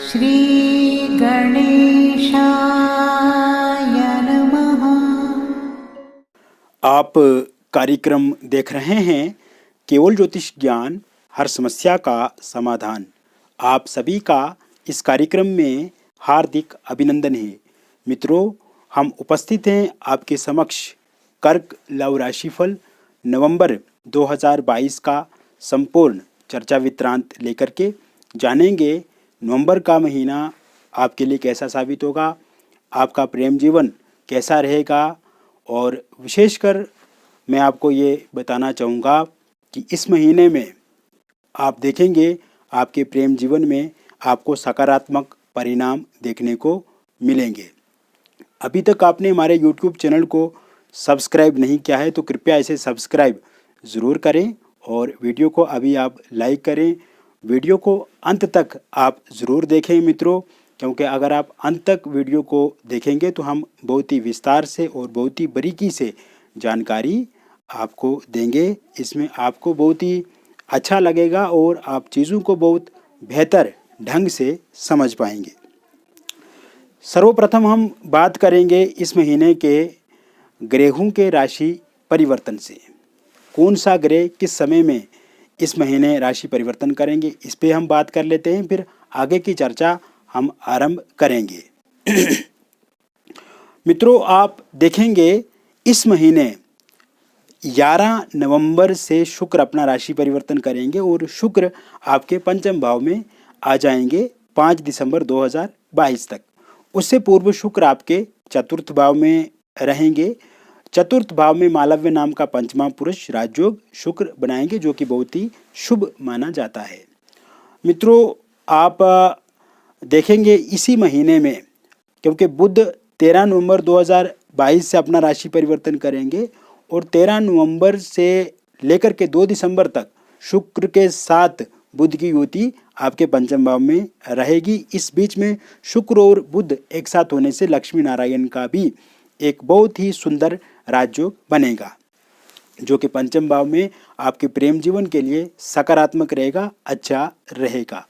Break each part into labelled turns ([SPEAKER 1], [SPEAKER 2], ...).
[SPEAKER 1] श्री गणेशाय नमः।
[SPEAKER 2] आप कार्यक्रम देख रहे हैं केवल ज्योतिष ज्ञान, हर समस्या का समाधान। आप सभी का इस कार्यक्रम में हार्दिक अभिनंदन है। मित्रों, हम उपस्थित हैं आपके समक्ष कर्क लव राशिफल नवंबर 2022 का संपूर्ण चर्चा वित्रांत लेकर के जानेंगे नवंबर का महीना आपके लिए कैसा साबित होगा, आपका प्रेम जीवन कैसा रहेगा, और विशेषकर मैं आपको ये बताना चाहूँगा कि इस महीने में आप देखेंगे आपके प्रेम जीवन में आपको सकारात्मक परिणाम देखने को मिलेंगे। अभी तक आपने हमारे YouTube चैनल को सब्सक्राइब नहीं किया है तो कृपया इसे सब्सक्राइब ज़रूर करें और वीडियो को अभी आप लाइक करें। वीडियो को अंत तक आप ज़रूर देखें मित्रों, क्योंकि अगर आप अंत तक वीडियो को देखेंगे तो हम बहुत ही विस्तार से और बहुत ही बारीकी से जानकारी आपको देंगे। इसमें आपको बहुत ही अच्छा लगेगा और आप चीज़ों को बहुत बेहतर ढंग से समझ पाएंगे। सर्वप्रथम हम बात करेंगे इस महीने के ग्रहों के राशि परिवर्तन से। कौन सा ग्रह किस समय में इस महीने राशि परिवर्तन करेंगे, इस पे हम बात कर लेते हैं, फिर आगे की चर्चा हम आरंभ करेंगे। मित्रों, आप देखेंगे इस महीने 11 नवंबर से शुक्र अपना राशि परिवर्तन करेंगे और शुक्र आपके पंचम भाव में आ जाएंगे 5 दिसंबर 2022 तक। उससे पूर्व शुक्र आपके चतुर्थ भाव में रहेंगे। चतुर्थ भाव में मालव्य नाम का पंचमा पुरुष राजयोग शुक्र बनाएंगे, जो कि बहुत ही शुभ माना जाता है। मित्रों, आप देखेंगे इसी महीने में, क्योंकि बुध 13 नवंबर 2022 से अपना राशि परिवर्तन करेंगे और 13 नवंबर से लेकर के 2 दिसंबर तक शुक्र के साथ बुध की युति आपके पंचम भाव में रहेगी। इस बीच में शुक्र और बुध एक साथ होने से लक्ष्मी नारायण का भी एक बहुत ही सुंदर राजयोग बनेगा, जो कि पंचम भाव में आपके प्रेम जीवन के लिए सकारात्मक रहेगा, अच्छा रहेगा।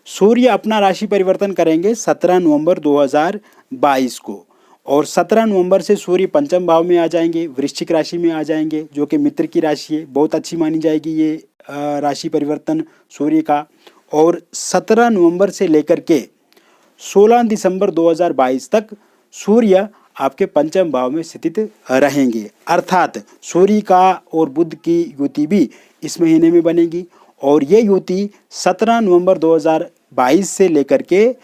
[SPEAKER 2] सूर्य अपना राशि परिवर्तन करेंगे 17 नवंबर 2022 को और 17 नवंबर से सूर्य पंचम भाव में आ जाएंगे, वृश्चिक राशि में आ जाएंगे, जो कि मित्र की राशि है। बहुत अच्छी मानी जाएगी ये राशि परिवर्तन सूर्य का। और 17 नवंबर से लेकर के 16 दिसंबर 2022 तक सूर्य आपके पंचम भाव में स्थित रहेंगे, अर्थात सूर्य का और बुध की युति भी इस महीने में बनेगी। और ये युति 17 नवंबर 2022 से लेकर के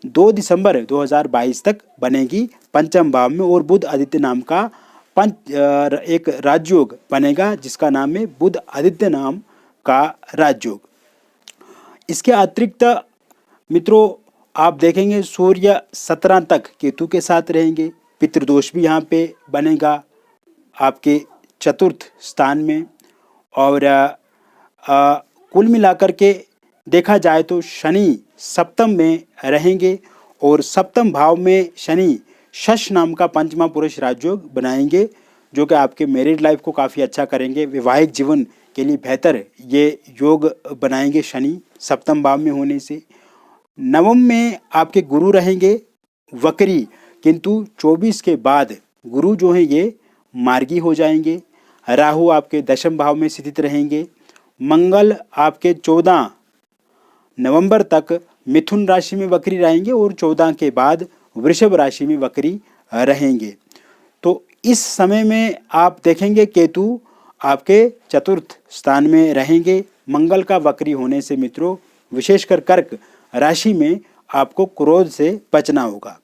[SPEAKER 2] 2 दिसंबर 2022 तक बनेगी पंचम भाव में। और बुध आदित्य नाम का एक राजयोग बनेगा, जिसका नाम है बुध आदित्य नाम का राजयोग। इसके अतिरिक्त मित्रों, आप देखेंगे सूर्य 17 तक केतु के साथ रहेंगे। पितृदोष भी यहाँ पे बनेगा आपके चतुर्थ स्थान में। और कुल मिलाकर के देखा जाए तो शनि सप्तम में रहेंगे और सप्तम भाव में शनि शश नाम का पंचमा पुरुष राजयोग बनाएंगे, जो कि आपके मैरिड लाइफ को काफ़ी अच्छा करेंगे। वैवाहिक जीवन के लिए बेहतर ये योग बनाएंगे शनि सप्तम भाव में होने से। नवम में आपके गुरु रहेंगे वक्री, किंतु 24 के बाद गुरु जो हैं ये मार्गी हो जाएंगे। राहु आपके दशम भाव में स्थित रहेंगे। मंगल आपके 14 नवंबर तक मिथुन राशि में वक्री रहेंगे और 14 के बाद वृषभ राशि में वक्री रहेंगे। तो इस समय में आप देखेंगे केतु आपके चतुर्थ स्थान में रहेंगे। मंगल का वक्री होने से मित्रों, विशेषकर कर्क राशि में आपको क्रोध से बचना होगा।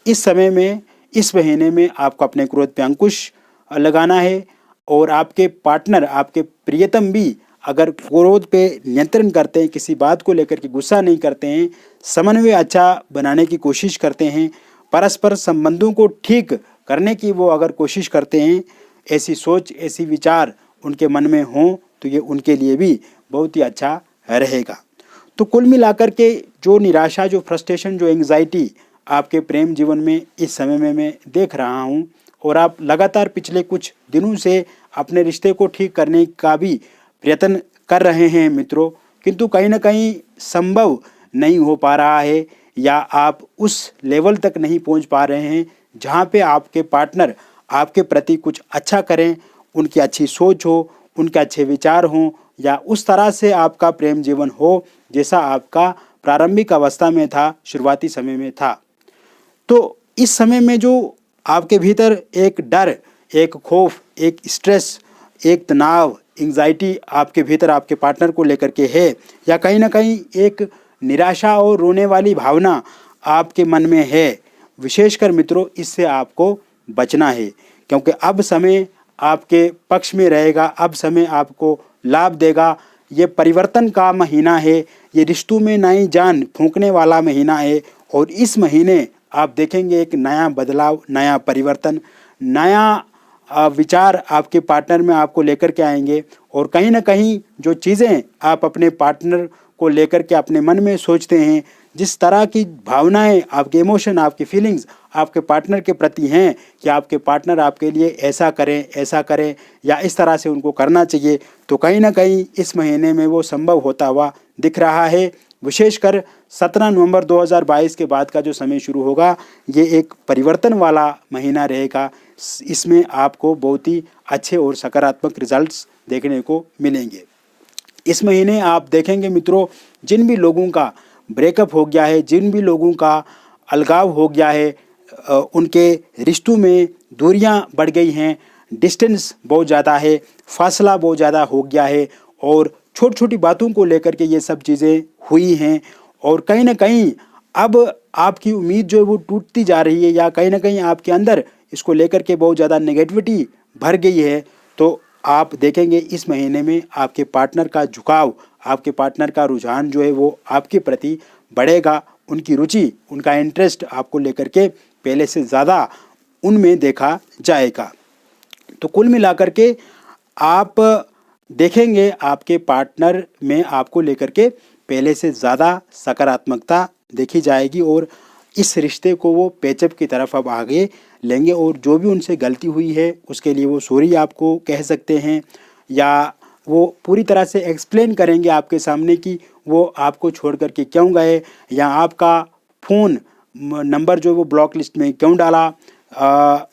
[SPEAKER 2] इस समय में, इस महीने में आपको अपने क्रोध पे अंकुश लगाना है और आपके पार्टनर, आपके प्रियतम भी अगर क्रोध पे नियंत्रण करते हैं, किसी बात को लेकर के गुस्सा नहीं करते हैं, समन्वय अच्छा बनाने की कोशिश करते हैं, परस्पर संबंधों को ठीक करने की वो अगर कोशिश करते हैं, ऐसी सोच, ऐसी विचार उनके मन में हों, तो ये उनके लिए भी बहुत ही अच्छा रहेगा। तो कुल मिलाकर के जो निराशा, जो फ्रस्ट्रेशन, जो एंग्जाइटी आपके प्रेम जीवन में इस समय में मैं देख रहा हूँ, और आप लगातार पिछले कुछ दिनों से अपने रिश्ते को ठीक करने का भी प्रयत्न कर रहे हैं मित्रों, किंतु कहीं ना कहीं संभव नहीं हो पा रहा है, या आप उस लेवल तक नहीं पहुंच पा रहे हैं जहां पे आपके पार्टनर आपके प्रति कुछ अच्छा करें, उनकी अच्छी सोच हो, उनके अच्छे विचार हों, या उस तरह से आपका प्रेम जीवन हो जैसा आपका प्रारंभिक अवस्था में था, शुरुआती समय में था। तो इस समय में जो आपके भीतर एक डर, एक खौफ, एक स्ट्रेस, एक तनाव, एंग्जाइटी आपके भीतर आपके पार्टनर को लेकर के है, या कहीं ना कहीं एक निराशा और रोने वाली भावना आपके मन में है, विशेषकर मित्रों इससे आपको बचना है, क्योंकि अब समय आपके पक्ष में रहेगा, अब समय आपको लाभ देगा। ये परिवर्तन का महीना है, ये रिश्तों में नई जान फूंकने वाला महीना है, और इस महीने आप देखेंगे एक नया बदलाव, नया परिवर्तन, नया विचार आपके पार्टनर में आपको लेकर के आएंगे। और कहीं ना कहीं जो चीज़ें आप अपने पार्टनर को लेकर के अपने मन में सोचते हैं, जिस तरह की भावनाएं, आपके इमोशन, आपकी फीलिंग्स आपके पार्टनर के प्रति हैं कि आपके पार्टनर आपके लिए ऐसा करें या इस तरह से उनको करना चाहिए, तो कहीं ना कहीं इस महीने में वो संभव होता हुआ दिख रहा है। विशेषकर 17 नवंबर 2022 के बाद का जो समय शुरू होगा, ये एक परिवर्तन वाला महीना रहेगा। इसमें आपको बहुत ही अच्छे और सकारात्मक रिजल्ट्स देखने को मिलेंगे। इस महीने आप देखेंगे मित्रों, जिन भी लोगों का ब्रेकअप हो गया है, जिन भी लोगों का अलगाव हो गया है, उनके रिश्तों में दूरियां बढ़ गई हैं, डिस्टेंस बहुत ज़्यादा है, फासला बहुत ज़्यादा हो गया है, और छोटी छोटी बातों को लेकर के ये सब चीज़ें हुई हैं, और कहीं ना कहीं अब आपकी उम्मीद जो है वो टूटती जा रही है, या कहीं ना कहीं आपके अंदर इसको लेकर के बहुत ज़्यादा नेगेटिविटी भर गई है। तो आप देखेंगे इस महीने में आपके पार्टनर का झुकाव, आपके पार्टनर का रुझान जो है वो आपके प्रति बढ़ेगा, उनकी रुचि, उनका इंटरेस्ट आपको लेकर के पहले से ज़्यादा उनमें देखा जाएगा। तो कुल मिलाकर के आप देखेंगे आपके पार्टनर में आपको लेकर के पहले से ज़्यादा सकारात्मकता देखी जाएगी, और इस रिश्ते को वो पेचअप की तरफ अब आगे लेंगे, और जो भी उनसे गलती हुई है उसके लिए वो सॉरी आपको कह सकते हैं, या वो पूरी तरह से एक्सप्लेन करेंगे आपके सामने कि वो आपको छोड़ कर के क्यों गए, या आपका फ़ोन नंबर जो वो ब्लॉक लिस्ट में क्यों डाला,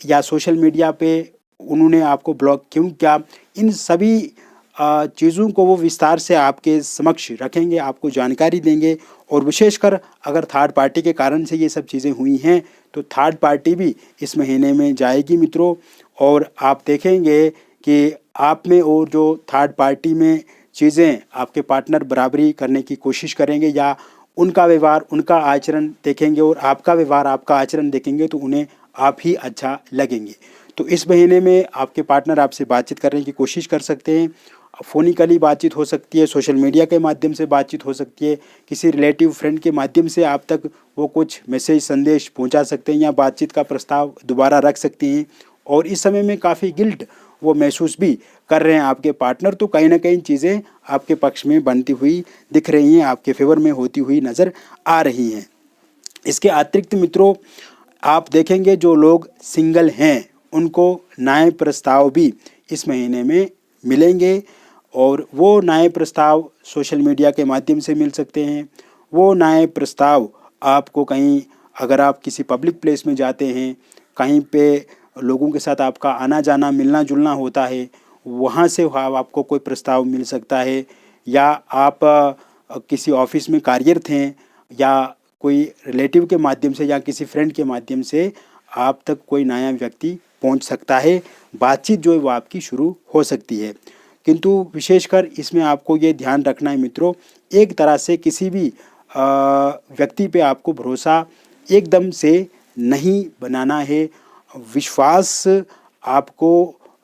[SPEAKER 2] या सोशल मीडिया पे उन्होंने आपको ब्लॉक क्यों किया। इन सभी चीज़ों को वो विस्तार से आपके समक्ष रखेंगे, आपको जानकारी देंगे। और विशेषकर अगर थर्ड पार्टी के कारण से ये सब चीज़ें हुई हैं तो थर्ड पार्टी भी इस महीने में जाएगी मित्रों, और आप देखेंगे कि आप में और जो थर्ड पार्टी में चीज़ें आपके पार्टनर बराबरी करने की कोशिश करेंगे, या उनका व्यवहार, उनका आचरण देखेंगे और आपका व्यवहार, आपका आचरण देखेंगे तो उन्हें आप ही अच्छा लगेंगे। तो इस महीने में आपके पार्टनर आपसे बातचीत करने की कोशिश कर सकते हैं। फ़ोनिकली बातचीत हो सकती है, सोशल मीडिया के माध्यम से बातचीत हो सकती है, किसी रिलेटिव फ्रेंड के माध्यम से आप तक वो कुछ मैसेज, संदेश पहुंचा सकते हैं, या बातचीत का प्रस्ताव दोबारा रख सकती हैं। और इस समय में काफ़ी गिल्ट वो महसूस भी कर रहे हैं आपके पार्टनर, तो कहीं ना कहीं चीज़ें आपके पक्ष में बनती हुई दिख रही हैं, आपके फेवर में होती हुई नज़र आ रही हैं। इसके अतिरिक्त मित्रों आप देखेंगे जो लोग सिंगल हैं उनको नए प्रस्ताव भी इस महीने में मिलेंगे, और वो नए प्रस्ताव सोशल मीडिया के माध्यम से मिल सकते हैं। वो नए प्रस्ताव आपको कहीं, अगर आप किसी पब्लिक प्लेस में जाते हैं, कहीं पे लोगों के साथ आपका आना जाना, मिलना जुलना होता है, वहाँ से आपको कोई प्रस्ताव मिल सकता है, या आप किसी ऑफिस में कार्यरत हैं, या कोई रिलेटिव के माध्यम से या किसी फ्रेंड के माध्यम से आप तक कोई नया व्यक्ति पहुंच सकता है, बातचीत जो है वो आपकी शुरू हो सकती है। किंतु विशेषकर इसमें आपको ये ध्यान रखना है मित्रों, एक तरह से किसी भी व्यक्ति पे आपको भरोसा एकदम से नहीं बनाना है। विश्वास आपको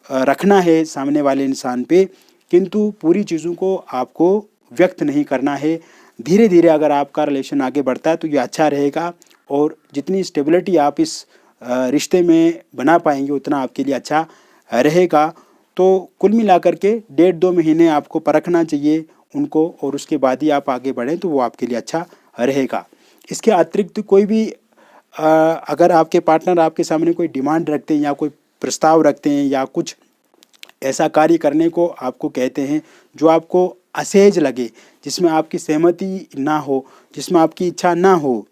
[SPEAKER 2] रखना है सामने वाले इंसान पे, किंतु पूरी चीज़ों को आपको व्यक्त नहीं करना है। धीरे धीरे अगर आपका रिलेशन आगे बढ़ता है तो ये अच्छा रहेगा, और जितनी स्टेबिलिटी आप इस रिश्ते में बना पाएंगे उतना आपके लिए अच्छा रहेगा। तो कुल मिलाकर के 1.5-2 महीने आपको परखना चाहिए उनको, और उसके बाद ही आप आगे बढ़ें तो वो आपके लिए अच्छा रहेगा। इसके अतिरिक्त कोई भी अगर आपके पार्टनर आपके सामने कोई डिमांड रखते हैं, या कोई प्रस्ताव रखते हैं, या कुछ ऐसा कार्य करने को आपको कहते हैं जो आपको असहज लगे, जिसमें आपकी सहमति ना हो, जिसमें आपकी इच्छा ना हो,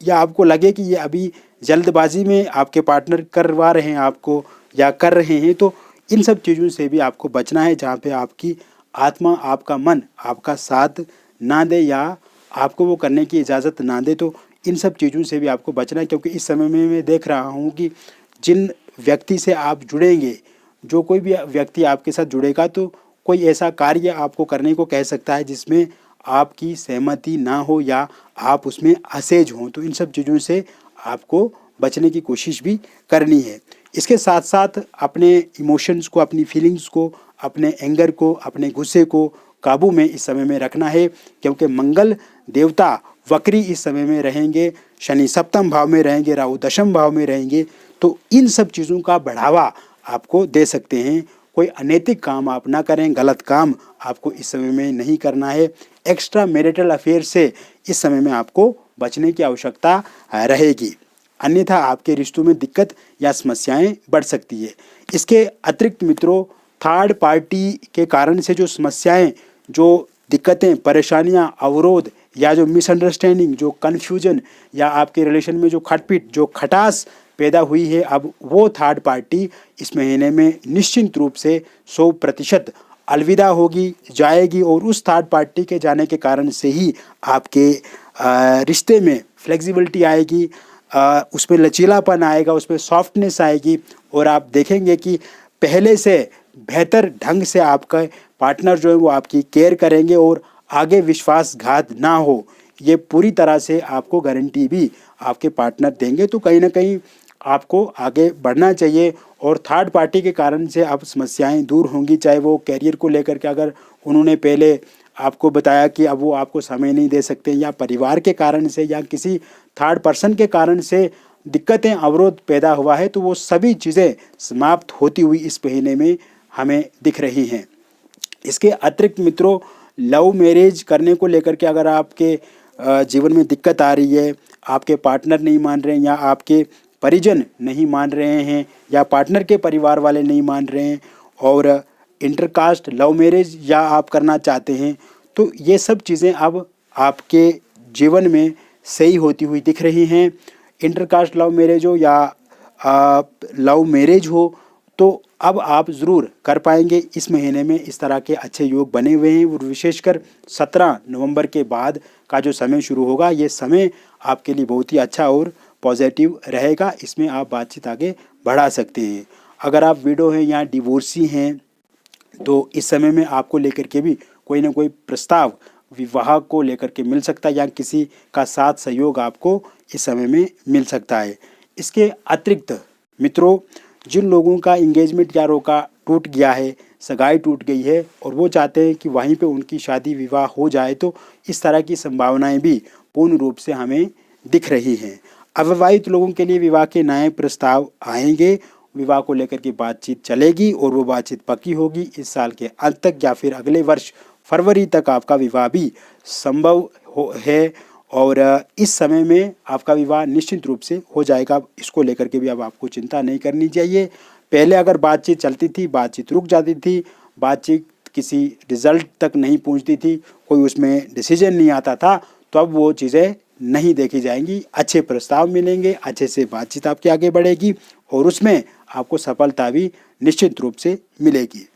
[SPEAKER 2] या आपको लगे कि ये अभी जल्दबाजी में आपके पार्टनर करवा रहे हैं आपको या कर रहे हैं, तो इन सब चीज़ों से भी आपको बचना है, जहाँ पे आपकी आत्मा, आपका मन आपका साथ ना दे या आपको वो करने की इजाज़त ना दे। तो इन सब चीज़ों से भी आपको बचना है, क्योंकि इस समय में मैं देख रहा हूँ कि जिन व्यक्ति से आप जुड़ेंगे, जो कोई भी व्यक्ति आपके साथ जुड़ेगा, तो कोई ऐसा कार्य आपको करने को कह सकता है जिसमें आपकी सहमति ना हो या आप उसमें असहज हों। तो इन सब चीज़ों से आपको बचने की कोशिश भी करनी है। इसके साथ साथ अपने इमोशंस को, अपनी फीलिंग्स को, अपने एंगर को, अपने गुस्से को काबू में इस समय में रखना है, क्योंकि मंगल देवता वक्री इस समय में रहेंगे, शनि सप्तम भाव में रहेंगे, राहु दशम भाव में रहेंगे। तो इन सब चीज़ों का बढ़ावा आपको दे सकते हैं। कोई अनैतिक काम आप ना करें, गलत काम आपको इस समय में नहीं करना है। एक्स्ट्रा मैरिटल अफेयर से इस समय में आपको बचने की आवश्यकता रहेगी, अन्यथा आपके रिश्तों में दिक्कत या समस्याएं बढ़ सकती है। इसके अतिरिक्त मित्रों, थर्ड पार्टी के कारण से जो समस्याएं, जो दिक्कतें, परेशानियां, अवरोध या जो मिसअंडरस्टैंडिंग, जो कन्फ्यूजन या आपके रिलेशन में जो खटपिट, जो खटास पैदा हुई है, अब वो थर्ड पार्टी इस महीने में निश्चिंत रूप से 100% अलविदा होगी, जाएगी। और उस थर्ड पार्टी के जाने के कारण से ही आपके रिश्ते में फ्लेक्सिबिलिटी आएगी, उसमें लचीलापन आएगा, उसमें सॉफ्टनेस आएगी, और आप देखेंगे कि पहले से बेहतर ढंग से आपका पार्टनर जो है वो आपकी केयर करेंगे और आगे विश्वासघात ना हो, ये पूरी तरह से आपको गारंटी भी आपके पार्टनर देंगे। तो कहीं ना कहीं आपको आगे बढ़ना चाहिए, और थर्ड पार्टी के कारण से अब समस्याएं दूर होंगी, चाहे वो कैरियर को लेकर के, अगर उन्होंने पहले आपको बताया कि अब वो आपको समय नहीं दे सकते, या परिवार के कारण से या किसी थर्ड पर्सन के कारण से दिक्कतें, अवरोध पैदा हुआ है, तो वो सभी चीज़ें समाप्त होती हुई इस महीने में हमें दिख रही हैं। इसके अतिरिक्त मित्रों, लव मैरिज करने को लेकर के अगर आपके जीवन में दिक्कत आ रही है, आपके पार्टनर नहीं मान रहे हैं, या आपके परिजन नहीं मान रहे हैं, या पार्टनर के परिवार वाले नहीं मान रहे हैं, और इंटरकास्ट लव मैरिज या आप करना चाहते हैं, तो ये सब चीज़ें अब आपके जीवन में सही होती हुई दिख रही हैं। इंटरकास्ट लव मैरिज हो या लव मैरिज हो, तो अब आप ज़रूर कर पाएंगे। इस महीने में इस तरह के अच्छे योग बने हुए हैं, और विशेषकर 17 नवंबर के बाद का जो समय शुरू होगा, ये समय आपके लिए बहुत ही अच्छा और पॉजिटिव रहेगा। इसमें आप बातचीत आगे बढ़ा सकते हैं। अगर आप विडो हैं या डिवोर्सी हैं, तो इस समय में आपको लेकर के भी कोई ना कोई प्रस्ताव विवाह को लेकर के मिल सकता है, या किसी का साथ सहयोग आपको इस समय में मिल सकता है। इसके अतिरिक्त मित्रों, जिन लोगों का इंगेजमेंट या रोका टूट गया है, सगाई टूट गई है, और वो चाहते हैं कि वहीं पे उनकी शादी विवाह हो जाए, तो इस तरह की संभावनाएं भी पूर्ण रूप से हमें दिख रही हैं। अविवाहित लोगों के लिए विवाह के नए प्रस्ताव आएंगे, विवाह को लेकर के बातचीत चलेगी, और वो बातचीत पक्की होगी। इस साल के अंत तक या फिर अगले वर्ष फरवरी तक आपका विवाह भी संभव है, और इस समय में आपका विवाह निश्चित रूप से हो जाएगा। इसको लेकर के भी अब आपको चिंता नहीं करनी चाहिए। पहले अगर बातचीत चलती थी, बातचीत रुक जाती थी, बातचीत किसी रिजल्ट तक नहीं पहुंचती थी, कोई उसमें डिसीजन नहीं आता था, तो अब वो चीज़ें नहीं देखी जाएंगी। अच्छे प्रस्ताव मिलेंगे, अच्छे से बातचीत आपके आगे बढ़ेगी, और उसमें आपको सफलता भी निश्चित रूप से मिलेगी।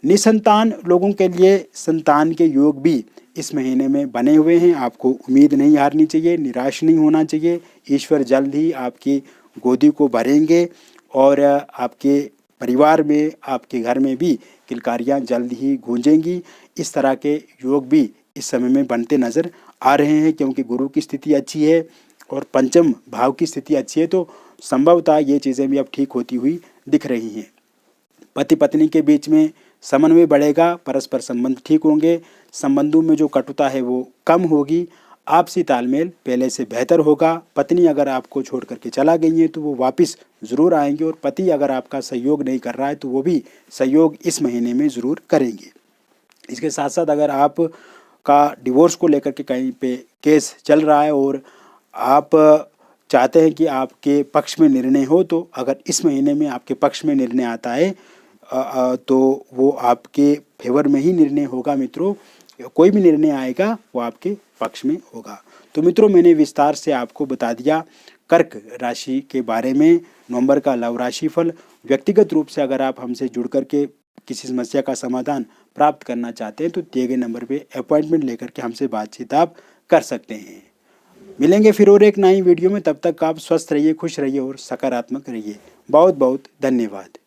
[SPEAKER 2] निसंतान लोगों के लिए संतान के योग भी इस महीने में बने हुए हैं। आपको उम्मीद नहीं हारनी चाहिए, निराश नहीं होना चाहिए। ईश्वर जल्द ही आपकी गोदी को भरेंगे, और आपके परिवार में, आपके घर में भी किलकारियाँ जल्द ही गूंजेंगी। इस तरह के योग भी इस समय में बनते नज़र आ रहे हैं, क्योंकि गुरु की स्थिति अच्छी है और पंचम भाव की स्थिति अच्छी है, तो संभवतः ये चीज़ें भी अब ठीक होती हुई दिख रही हैं। पति पत्नी के बीच में समन्वय बढ़ेगा, परस्पर संबंध ठीक होंगे, संबंधों में जो कटुता है वो कम होगी, आपसी तालमेल पहले से बेहतर होगा। पत्नी अगर आपको छोड़ करके चला गई है तो वो वापस ज़रूर आएंगे, और पति अगर आपका सहयोग नहीं कर रहा है तो वो भी सहयोग इस महीने में ज़रूर करेंगे। इसके साथ साथ अगर आप का डिवोर्स को लेकर के कहीं पे केस चल रहा है और आप चाहते हैं कि आपके पक्ष में निर्णय हो, तो अगर इस महीने में आपके पक्ष में निर्णय आता है तो वो आपके फेवर में ही निर्णय होगा मित्रों। कोई भी निर्णय आएगा वो आपके पक्ष में होगा। तो मित्रों, मैंने विस्तार से आपको बता दिया कर्क राशि के बारे में, नवंबर का लव राशिफल। व्यक्तिगत रूप से अगर आप हमसे जुड़ करके किसी समस्या का समाधान प्राप्त करना चाहते हैं तो दिए गए नंबर पे अपॉइंटमेंट लेकर के हमसे बातचीत आप कर सकते हैं। मिलेंगे फिर और एक नई वीडियो में, तब तक आप स्वस्थ रहिए, खुश रहिए और सकारात्मक रहिए। बहुत बहुत धन्यवाद।